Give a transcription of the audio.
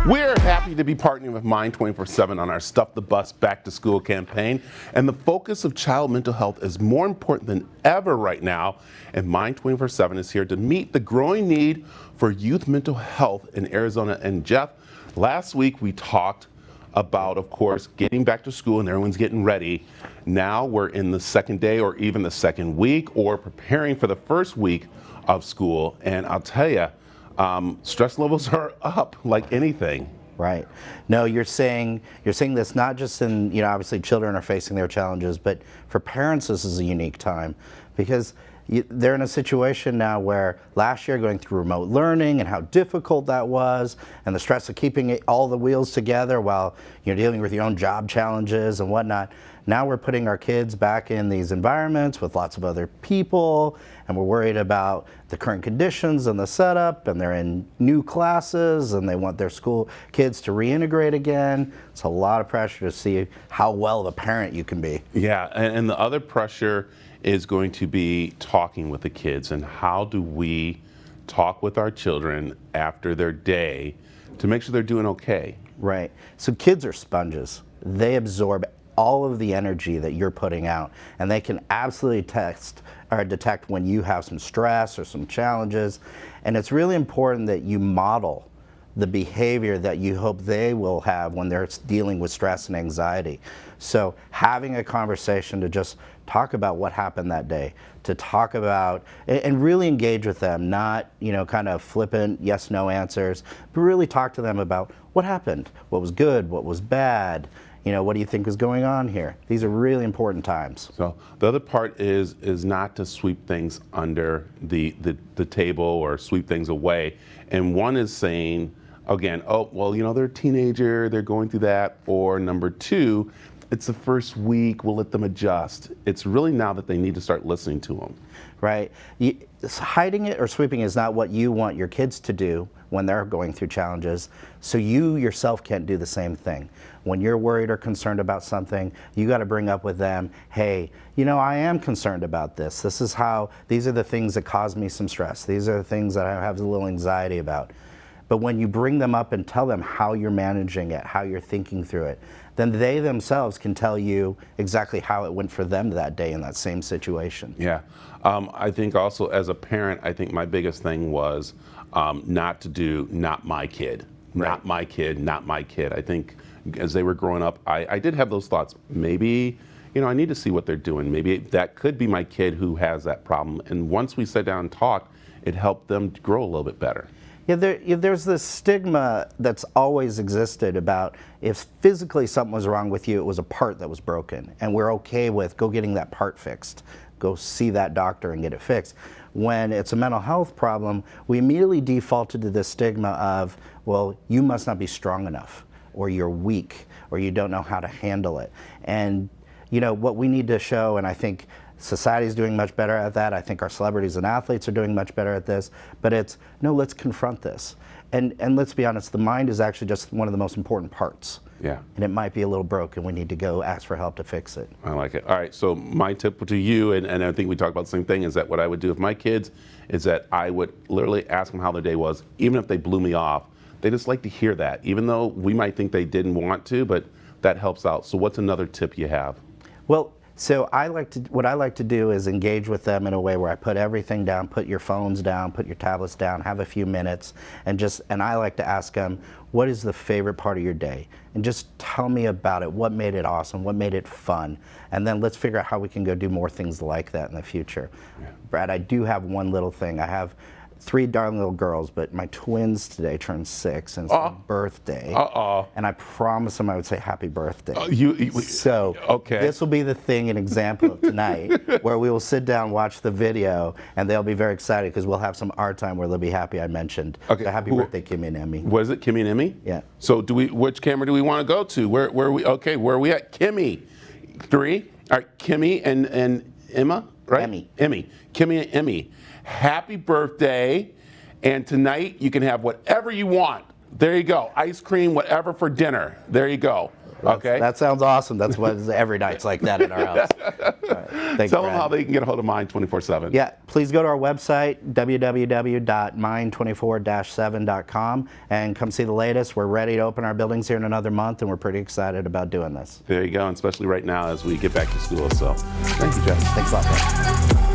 We're happy to be partnering with Mind 24/7 on our Stuff the Bus Back to School campaign. And the focus of child mental health is more important than ever right now. And Mind 24/7 is here to meet the growing need for youth mental health in Arizona. And Jeff, last week we talked about, of course, getting back to school and everyone's getting ready. Now we're in the second day or even the second week or preparing for the first week of school. And I'll tell you, stress levels are up like anything. Right. No, you're saying this not just in, obviously children are facing their challenges, but for parents this is a unique time because they're in a situation now where last year going through remote learning and how difficult that was and the stress of keeping all the wheels together while you're dealing with your own job challenges and whatnot. Now we're putting our kids back in these environments with lots of other people and we're worried about the current conditions and the setup, and they're in new classes and they want their school kids to reintegrate again. It's a lot of pressure to see how well the parent you can be. Yeah, and the other pressure is going to be talking with the kids, and how do we talk with our children after their day to make sure they're doing okay. Right. So kids are sponges. They absorb all of the energy that you're putting out, and they can absolutely detect when you have some stress or some challenges. And it's really important that you model the behavior that you hope they will have when they're dealing with stress and anxiety. So having a conversation to just talk about what happened that day, to talk about and really engage with them, not kind of flippant yes no answers, but really talk to them about what happened, what was good, what was bad, what do you think is going on here. These are really important times. So the other part is not to sweep things under the table or sweep things away. And one is saying, again, oh, well, they're a teenager, they're going through that. Or number two, it's the first week, we'll let them adjust. It's really now that they need to start listening to them. Right. Hiding it or sweeping is not what you want your kids to do when they're going through challenges. So you yourself can't do the same thing. When you're worried or concerned about something, you got to bring up with them, hey, I am concerned about this. These are the things that cause me some stress. These are the things that I have a little anxiety about. But when you bring them up and tell them how you're managing it, how you're thinking through it, then they themselves can tell you exactly how it went for them that day in that same situation. Yeah. I think also as a parent, I think my biggest thing was not to do not my kid. Right. Not my kid, not my kid. I think as they were growing up, I did have those thoughts. Maybe, I need to see what they're doing. Maybe that could be my kid who has that problem. And once we sat down and talked, it helped them grow a little bit better. Yeah, there's this stigma that's always existed about if physically something was wrong with you, it was a part that was broken. And we're okay with go getting that part fixed. Go see that doctor and get it fixed. When it's a mental health problem, we immediately defaulted to this stigma of, well, you must not be strong enough, or you're weak, or you don't know how to handle it. And what we need to show, and I think society is doing much better at that. I think our celebrities and athletes are doing much better at this. But it's, no, let's confront this. And let's be honest, the mind is actually just one of the most important parts. Yeah. And it might be a little broken. We need to go ask for help to fix it. I like it. All right, so my tip to you, and I think we talked about the same thing, is that what I would do with my kids is that I would literally ask them how their day was, even if they blew me off. They just like to hear that, even though we might think they didn't want to, but that helps out. So what's another tip you have? Well, so what I like to do is engage with them in a way where I put everything down, put your phones down, put your tablets down, have a few minutes, and I like to ask them, what is the favorite part of your day? And just tell me about it. What made it awesome? What made it fun? And then let's figure out how we can go do more things like that in the future. Yeah. Brad, I do have one little thing. I have 3 darling little girls, but my twins today turned 6, and it's their birthday. And I promised them I would say happy birthday. So okay. This will be the thing, an example of tonight, where we will sit down, watch the video, and they'll be very excited because we'll have some art time where they'll be happy I mentioned. Okay. So happy birthday, Kimmy and Emmy. Was it Kimmy and Emmy? Yeah. So which camera do we want to go to? Where are we? Okay, where are we at? Kimmy. 3. All right, Kimmy and Emma, right? Emmy. Kimmy and Emmy. Happy birthday, and tonight you can have whatever you want. There you go, ice cream, whatever for dinner. There you go. Okay. That sounds awesome. That's what every night's like that in our house. All right. Thanks, Tell them Brad. how they can get a hold of Mind 24/7. Yeah, please go to our website, www.mind24-7.com, and come see the latest. We're ready to open our buildings here in another month, and we're pretty excited about doing this. There you go, and especially right now as we get back to school. So thank you, Jeff. Thanks a lot, Brad.